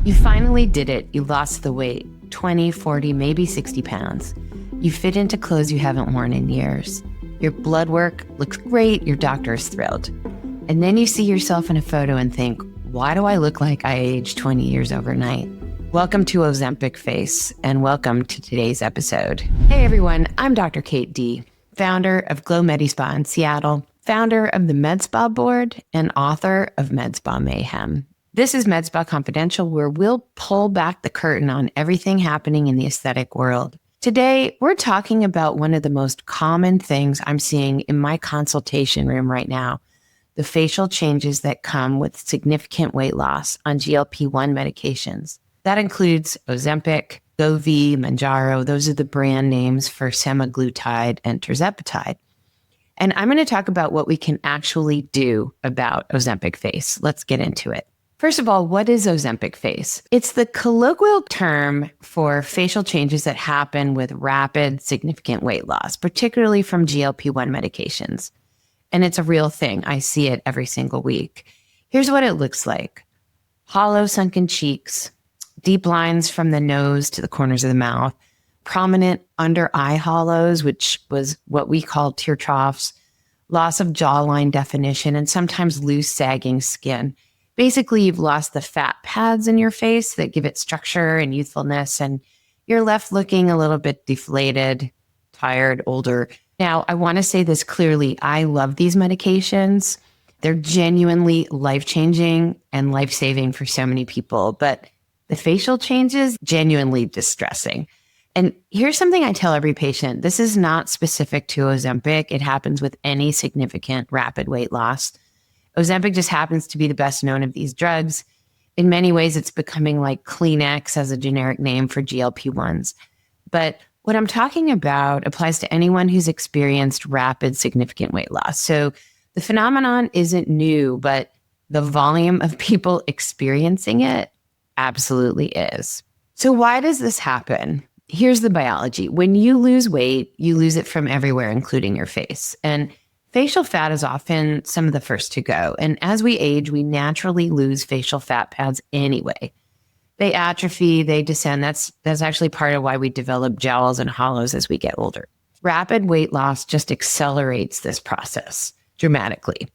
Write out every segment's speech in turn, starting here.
You finally did it. You lost the weight, 20, 40, maybe 60 pounds. You fit into clothes you haven't worn in years. Your blood work looks great. Your doctor is thrilled. And then you see yourself in a photo and think, why do I look like I aged 20 years overnight? Welcome to Ozempic Face, and welcome to today's episode. Hey everyone, I'm Dr. Kate D., founder of Glow Medspa in Seattle, founder of the Medspa board, and author of Medspa Mayhem. This is Medspa Confidential, where we'll pull back the curtain on everything happening in the aesthetic world. Today, we're talking about one of the most common things I'm seeing in my consultation room right now, the facial changes that come with significant weight loss on GLP-1 medications. That includes Ozempic, Wegovy, Mounjaro. Those are the brand names for semaglutide and tirzepatide. And I'm going to talk about what we can actually do about Ozempic face. Let's get into it. First of all, what is Ozempic face? It's the colloquial term for facial changes that happen with rapid, significant weight loss, particularly from GLP-1 medications. And it's a real thing. I see it every single week. Here's what it looks like. Hollow, sunken cheeks, deep lines from the nose to the corners of the mouth, prominent under eye hollows, which was what we call tear troughs, loss of jawline definition, and sometimes loose, sagging skin. Basically, you've lost the fat pads in your face that give it structure and youthfulness, and you're left looking a little bit deflated, tired, older. Now, I want to say this clearly. I love these medications. They're genuinely life-changing and life-saving for so many people, but the facial changes, genuinely distressing. And here's something I tell every patient. This is not specific to Ozempic. It happens with any significant rapid weight loss. Ozempic just happens to be the best known of these drugs. In many ways, it's becoming like Kleenex as a generic name for GLP-1s. But what I'm talking about applies to anyone who's experienced rapid, significant weight loss. So the phenomenon isn't new, but the volume of people experiencing it absolutely is. So why does this happen? Here's the biology. When you lose weight, you lose it from everywhere, including your face. And facial fat is often some of the first to go. And as we age, we naturally lose facial fat pads anyway. They atrophy, they descend. That's actually part of why we develop jowls and hollows as we get older. Rapid weight loss just accelerates this process dramatically.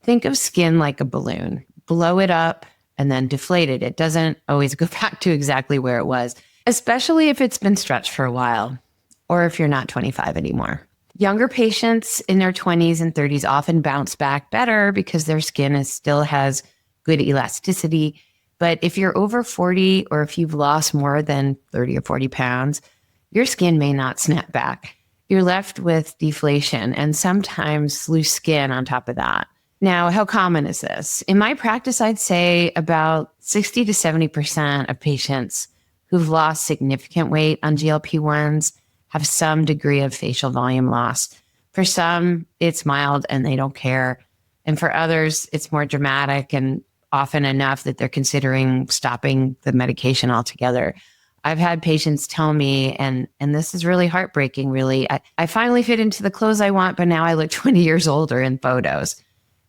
Think of skin like a balloon. Blow it up and then deflate it. It doesn't always go back to exactly where it was, especially if it's been stretched for a while or if you're not 25 anymore. Younger patients in their 20s and 30s often bounce back better because their skin still has good elasticity. But if you're over 40 or if you've lost more than 30 or 40 pounds, your skin may not snap back. You're left with deflation and sometimes loose skin on top of that. Now, how common is this? In my practice, I'd say about 60 to 70% of patients who've lost significant weight on GLP-1s have some degree of facial volume loss. For some, it's mild and they don't care. And for others, it's more dramatic and often enough that they're considering stopping the medication altogether. I've had patients tell me, and this is really heartbreaking, really, I finally fit into the clothes I want, but now I look 20 years older in photos.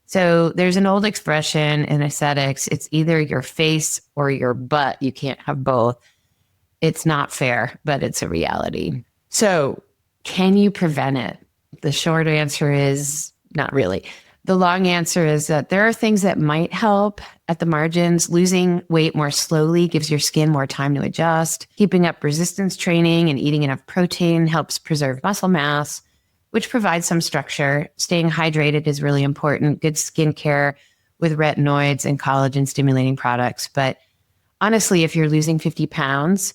So there's an old expression in aesthetics, it's either your face or your butt. You can't have both. It's not fair, but it's a reality. So can you prevent it? The short answer is not really. The long answer is that there are things that might help at the margins. Losing weight more slowly gives your skin more time to adjust. Keeping up resistance training and eating enough protein helps preserve muscle mass, which provides some structure. Staying hydrated is really important. Good skincare with retinoids and collagen stimulating products. But honestly, if you're losing 50 pounds,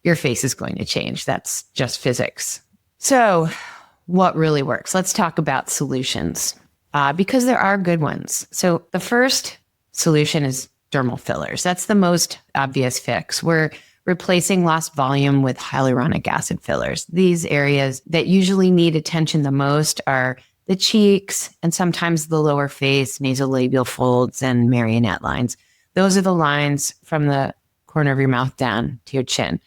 your face is going to change. That's just physics. So what really works? Let's talk about solutions because there are good ones. So the first solution is dermal fillers. That's the most obvious fix. We're replacing lost volume with hyaluronic acid fillers. These areas that usually need attention the most are the cheeks and sometimes the lower face, nasolabial folds, and marionette lines. Those are the lines from the corner of your mouth down to your chin.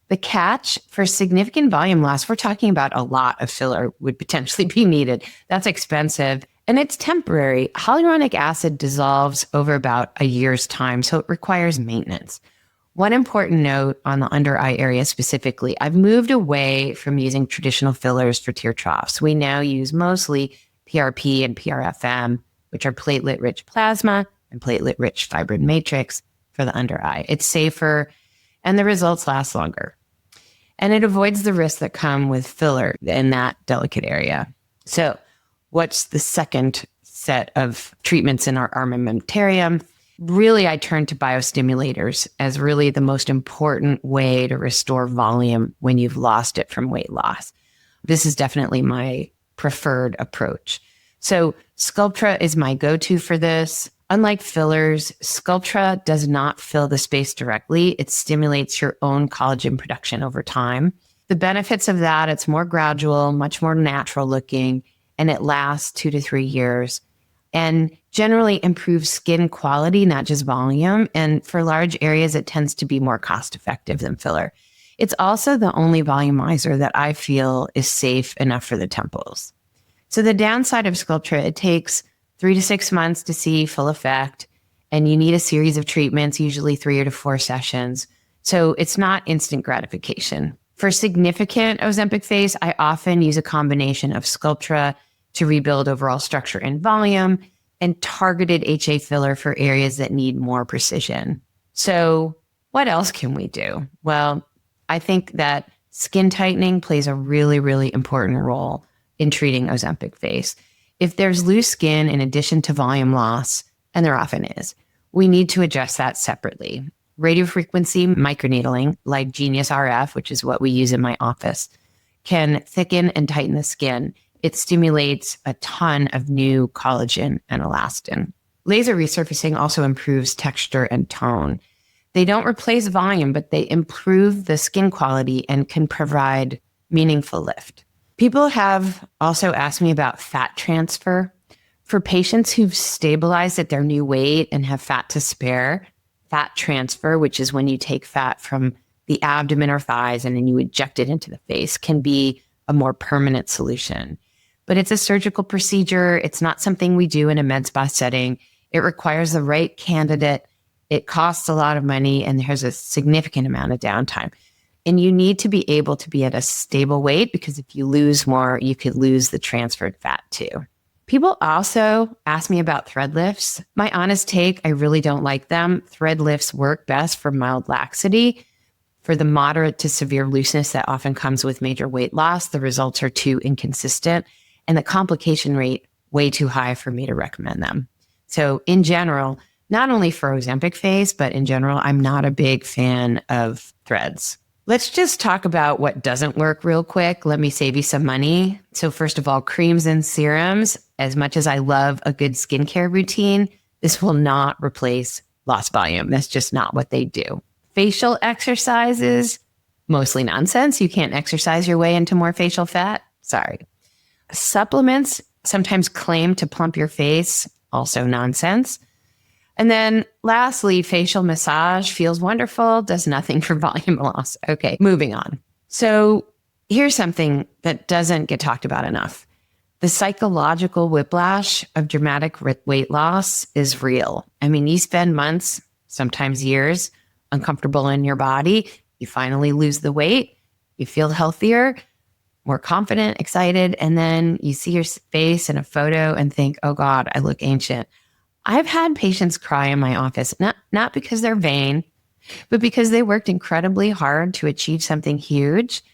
The catch for significant volume loss, we're talking about a lot of filler would potentially be needed. That's expensive and it's temporary. Hyaluronic acid dissolves over about a year's time, so it requires maintenance. One important note on the under eye area specifically, I've moved away from using traditional fillers for tear troughs. We now use mostly PRP and PRFM, which are platelet-rich plasma and platelet-rich fibrin matrix for the under eye. It's safer and the results last longer. And it avoids the risks that come with filler in that delicate area. So what's the second set of treatments in our armamentarium? Really, I turn to biostimulators as really the most important way to restore volume when you've lost it from weight loss. This is definitely my preferred approach. So Sculptra is my go-to for this. Unlike fillers, Sculptra does not fill the space directly. It stimulates your own collagen production over time. The benefits of that, it's more gradual, much more natural looking, and it lasts 2 to 3 years and generally improves skin quality, not just volume. And for large areas, it tends to be more cost effective than filler. It's also the only volumizer that I feel is safe enough for the temples. So the downside of Sculptra, it takes 3 to 6 months to see full effect, and you need a series of treatments, usually 3 to 4 sessions. So it's not instant gratification. For significant Ozempic face, I often use a combination of Sculptra to rebuild overall structure and volume and targeted HA filler for areas that need more precision. So what else can we do? Well, I think that skin tightening plays a really, really important role in treating Ozempic face. If there's loose skin in addition to volume loss, and there often is, we need to address that separately. Radiofrequency microneedling, like Genius RF, which is what we use in my office, can thicken and tighten the skin. It stimulates a ton of new collagen and elastin. Laser resurfacing also improves texture and tone. They don't replace volume, but they improve the skin quality and can provide meaningful lift. People have also asked me about fat transfer. For patients who've stabilized at their new weight and have fat to spare, fat transfer, which is when you take fat from the abdomen or thighs and then you inject it into the face, can be a more permanent solution. But it's a surgical procedure. It's not something we do in a Medspa setting. It requires the right candidate. It costs a lot of money and there's a significant amount of downtime. And you need to be able to be at a stable weight because if you lose more, you could lose the transferred fat too. People also ask me about thread lifts. My honest take, I really don't like them. Thread lifts work best for mild laxity. For the moderate to severe looseness that often comes with major weight loss, the results are too inconsistent and the complication rate way too high for me to recommend them. So in general, not only for Ozempic face, but in general, I'm not a big fan of threads. Let's just talk about what doesn't work real quick. Let me save you some money. So first of all, creams and serums. As much as I love a good skincare routine, this will not replace lost volume. That's just not what they do. Facial exercises, mostly nonsense. You can't exercise your way into more facial fat. Sorry. Supplements sometimes claim to plump your face. Also nonsense. And then lastly, facial massage feels wonderful, does nothing for volume loss. Okay, moving on. So here's something that doesn't get talked about enough. The psychological whiplash of dramatic weight loss is real. I mean, you spend months, sometimes years, uncomfortable in your body. You finally lose the weight. You feel healthier, more confident, excited. And then you see your face in a photo and think, oh God, I look ancient. I've had patients cry in my office, not because they're vain, but because they worked incredibly hard to achieve something huge.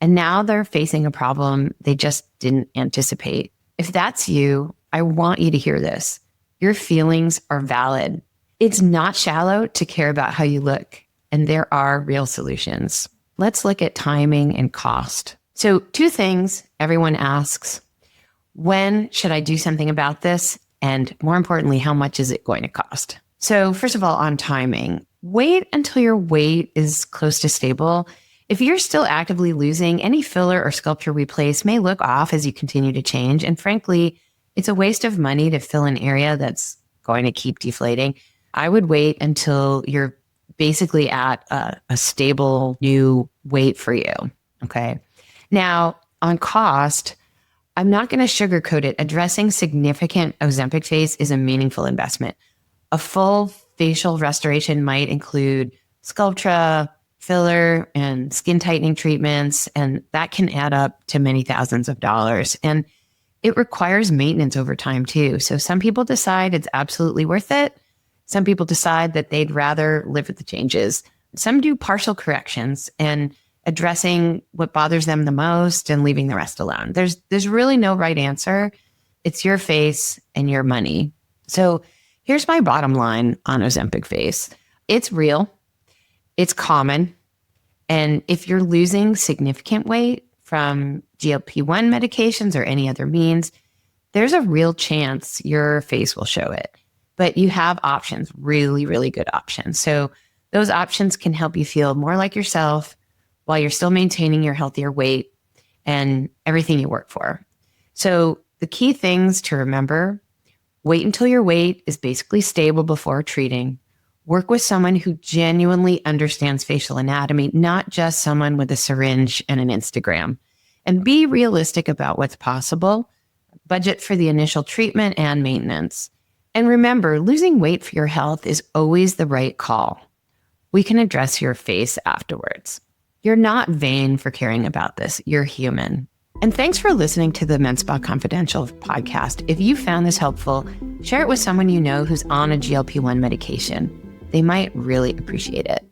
And now they're facing a problem they just didn't anticipate. If that's you, I want you to hear this. Your feelings are valid. It's not shallow to care about how you look, and there are real solutions. Let's look at timing and cost. So 2 things everyone asks. When should I do something about this? And more importantly, how much is it going to cost? So first of all, on timing, wait until your weight is close to stable. If you're still actively losing, any filler or Sculptra we place may look off as you continue to change. And frankly, it's a waste of money to fill an area that's going to keep deflating. I would wait until you're basically at a stable new weight for you. Okay. Now, on cost, I'm not going to sugarcoat it. Addressing significant Ozempic face is a meaningful investment. A full facial restoration might include Sculptra, filler, and skin tightening treatments. And that can add up to many thousands of dollars. And it requires maintenance over time too. So some people decide it's absolutely worth it. Some people decide that they'd rather live with the changes. Some do partial corrections and addressing what bothers them the most and leaving the rest alone. There's really no right answer. It's your face and your money. So here's my bottom line on Ozempic face. It's real. It's common. And if you're losing significant weight from GLP-1 medications or any other means, there's a real chance your face will show it. But you have options, really, really good options. So those options can help you feel more like yourself while you're still maintaining your healthier weight and everything you work for. So the key things to remember: wait until your weight is basically stable before treating. Work with someone who genuinely understands facial anatomy, not just someone with a syringe and an Instagram. And be realistic about what's possible. Budget for the initial treatment and maintenance. And remember, losing weight for your health is always the right call. We can address your face afterwards. You're not vain for caring about this. You're human. And thanks for listening to the Medspa Confidential podcast. If you found this helpful, share it with someone you know who's on a GLP-1 medication. They might really appreciate it.